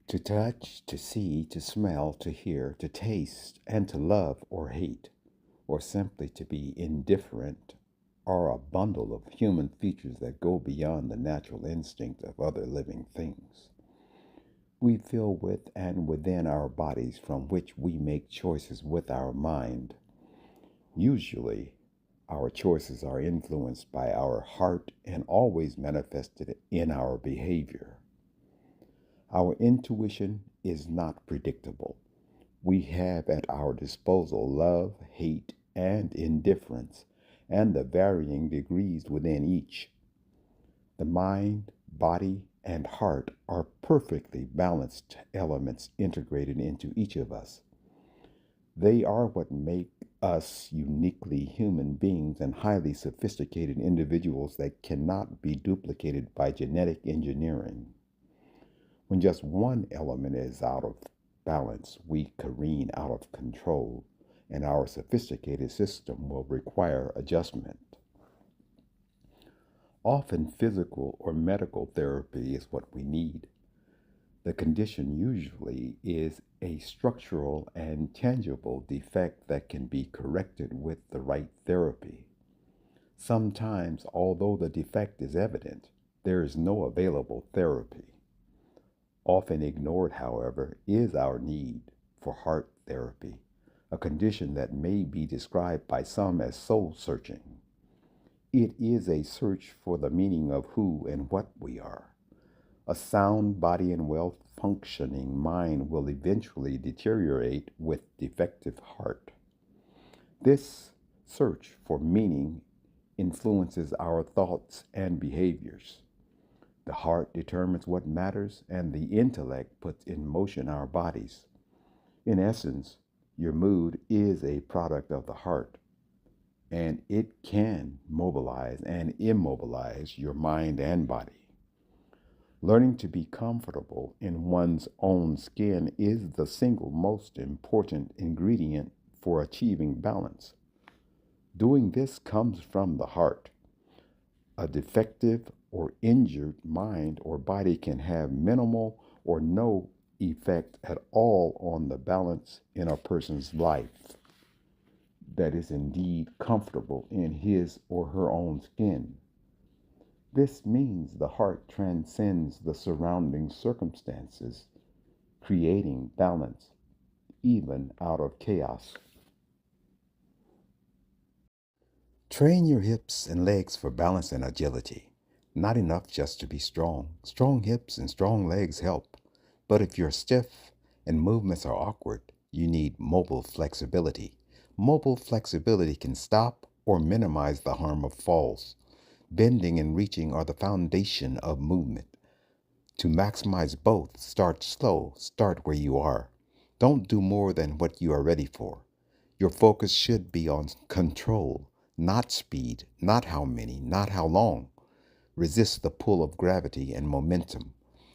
To touch, to see, to smell, to hear, to taste, and to love or hate, or simply to be indifferent, are a bundle of human features that go beyond the natural instinct of other living things. We feel with and within our bodies from which we make choices with our mind. Usually, our choices are influenced by our heart and always manifested in our behavior. Our intuition is not predictable. We have at our disposal love, hate, and indifference, and the varying degrees within each. The mind, body, and heart are perfectly balanced elements integrated into each of us. They are what make us uniquely human beings and highly sophisticated individuals that cannot be duplicated by genetic engineering. When just one element is out of balance, we careen out of control, and our sophisticated system will require adjustment. Often, physical or medical therapy is what we need. The condition usually is a structural and tangible defect that can be corrected with the right therapy. Sometimes, although the defect is evident, there is no available therapy. Often ignored, however, is our need for heart therapy, a condition that may be described by some as soul searching. It is a search for the meaning of who and what we are. A sound body and well functioning mind will eventually deteriorate with defective heart. This search for meaning influences our thoughts and behaviors. The heart determines what matters, and the intellect puts in motion our bodies. In essence, your mood is a product of the heart, and it can mobilize and immobilize your mind and body. Learning to be comfortable in one's own skin is the single most important ingredient for achieving balance. Doing this comes from the heart. A defective or injured mind or body can have minimal or no effect at all on the balance in a person's life that is indeed comfortable in his or her own skin. This means the heart transcends the surrounding circumstances, creating balance even out of chaos. Train your hips and legs for balance and agility. Not enough just to be strong. Strong hips and strong legs help. But if you're stiff and movements are awkward, you need mobile flexibility. Mobile flexibility can stop or minimize the harm of falls. Bending and reaching are the foundation of movement. To maximize both, start slow, start where you are. Don't do more than what you are ready for. Your focus should be on control, not speed, not how many, not how long. Resist the pull of gravity and momentum.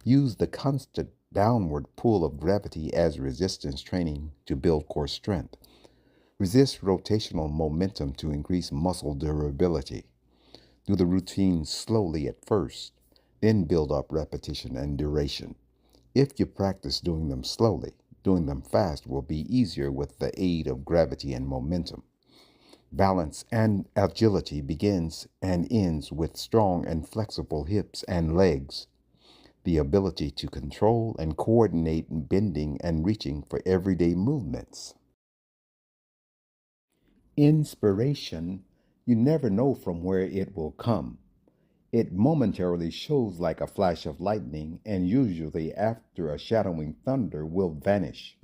Use the constant downward pull of gravity as resistance training to build core strength. Resist rotational momentum to increase muscle durability. Do the routine slowly at first, then build up repetition and duration. If you practice doing them slowly, doing them fast will be easier with the aid of gravity and momentum. Balance and agility begins and ends with strong and flexible hips and legs. The ability to control and coordinate bending and reaching for everyday movements. Inspiration, you never know from where it will come. It momentarily shows like a flash of lightning, and usually after a shadowing thunder will vanish.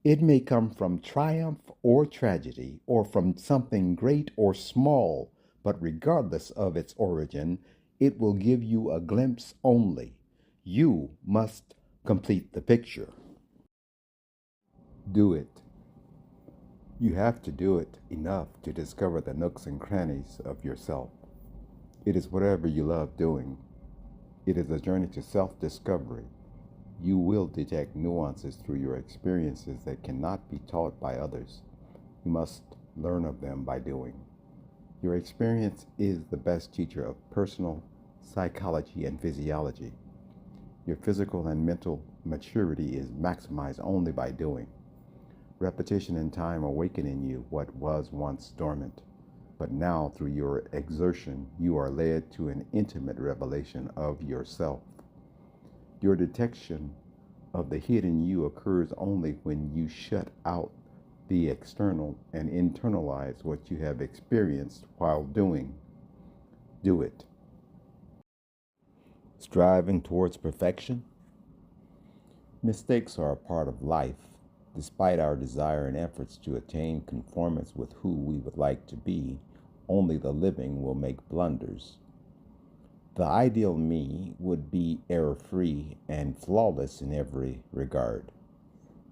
It may come from triumph or tragedy, or from something great or small, but regardless of its origin, it will give you a glimpse only. You must complete the picture. Do it. You have to do it enough to discover the nooks and crannies of yourself. It is whatever you love doing. It is a journey to self-discovery. You will detect nuances through your experiences that cannot be taught by others. You must learn of them by doing. Your experience is the best teacher of personal psychology and physiology. Your physical and mental maturity is maximized only by doing. Repetition and time awaken in you what was once dormant. But now, through your exertion, you are led to an intimate revelation of yourself. Your detection of the hidden you occurs only when you shut out the external and internalize what you have experienced while doing. Do it. Striving towards perfection? Mistakes are a part of life. Despite our desire and efforts to attain conformance with who we would like to be, only the living will make blunders. The ideal me would be error-free and flawless in every regard.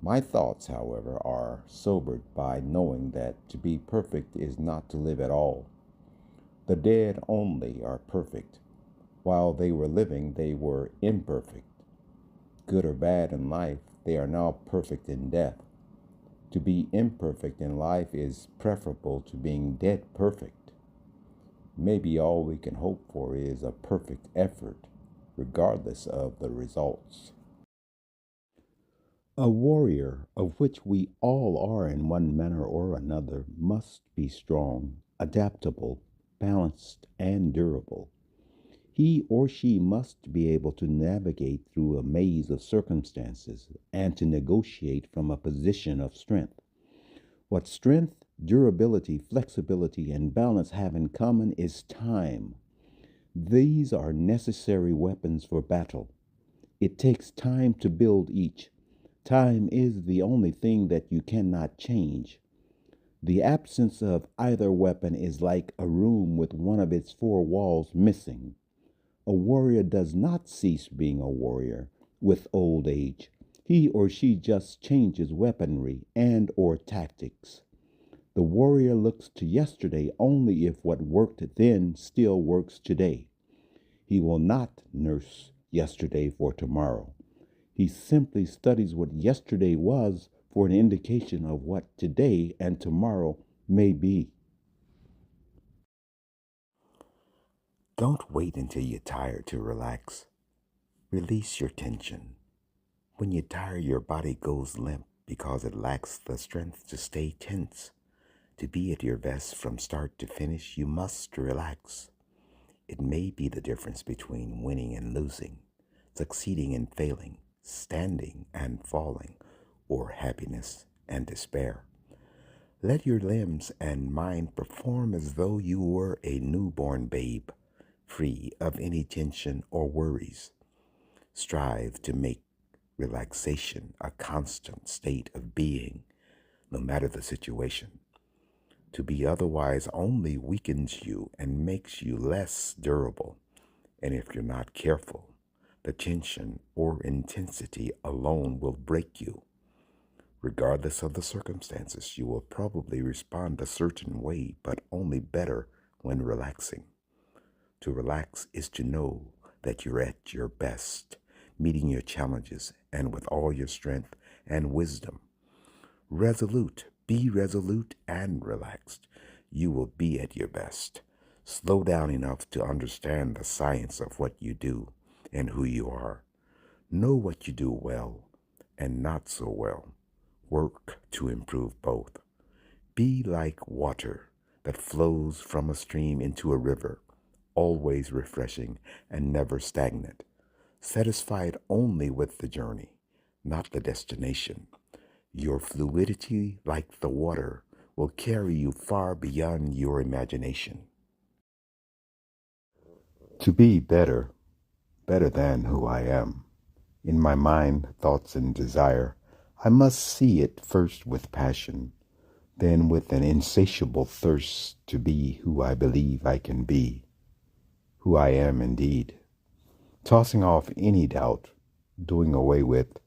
My thoughts, however, are sobered by knowing that to be perfect is not to live at all. The dead only are perfect. While they were living, they were imperfect. Good or bad in life, they are now perfect in death. To be imperfect in life is preferable to being dead perfect. Maybe all we can hope for is a perfect effort, regardless of the results. A warrior, of which we all are in one manner or another, must be strong, adaptable, balanced, and durable. He or she must be able to navigate through a maze of circumstances and to negotiate from a position of strength. What strength, durability, flexibility, and balance have in common is time. These are necessary weapons for battle. It takes time to build each. Time is the only thing that you cannot change. The absence of either weapon is like a room with one of its four walls missing. A warrior does not cease being a warrior with old age. He or she just changes weaponry and or tactics. The warrior looks to yesterday only if what worked then still works today. He will not nurse yesterday for tomorrow. He simply studies what yesterday was for an indication of what today and tomorrow may be. Don't wait until you're tired to relax. Release your tension. When you're tired, your body goes limp because it lacks the strength to stay tense. To be at your best from start to finish, you must relax. It may be the difference between winning and losing, succeeding and failing, standing and falling, or happiness and despair. Let your limbs and mind perform as though you were a newborn babe, free of any tension or worries. Strive to make relaxation a constant state of being, no matter the situation. To be otherwise only weakens you and makes you less durable. And if you're not careful, the tension or intensity alone will break you. Regardless of the circumstances, you will probably respond a certain way, but only better when relaxing. To relax is to know that you're at your best, meeting your challenges and with all your strength and wisdom. Be resolute and relaxed. You will be at your best. Slow down enough to understand the science of what you do and who you are. Know what you do well and not so well. Work to improve both. Be like water that flows from a stream into a river, always refreshing and never stagnant. Satisfied only with the journey, not the destination. Your fluidity, like the water, will carry you far beyond your imagination. To be better than who I am, in my mind, thoughts, and desire, I must see it first with passion, then with an insatiable thirst to be who I believe I can be, who I am indeed. Tossing off any doubt, doing away with,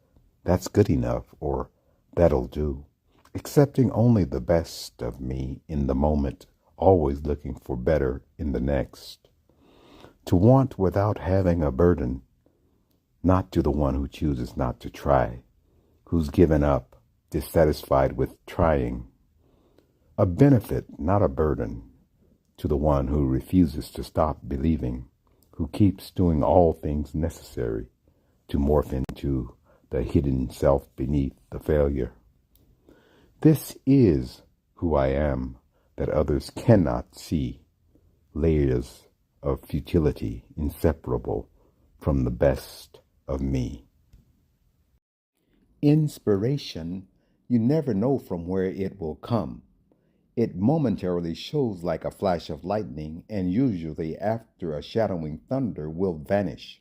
that's good enough, or that'll do. Accepting only the best of me in the moment, always looking for better in the next. To want without having a burden, not to the one who chooses not to try, who's given up, dissatisfied with trying. A benefit, not a burden, to the one who refuses to stop believing, who keeps doing all things necessary, to morph into the hidden self beneath the failure. This is who I am that others cannot see, layers of futility inseparable from the best of me. Inspiration, you never know from where it will come. It momentarily shows like a flash of lightning, and usually after a shadowing thunder will vanish.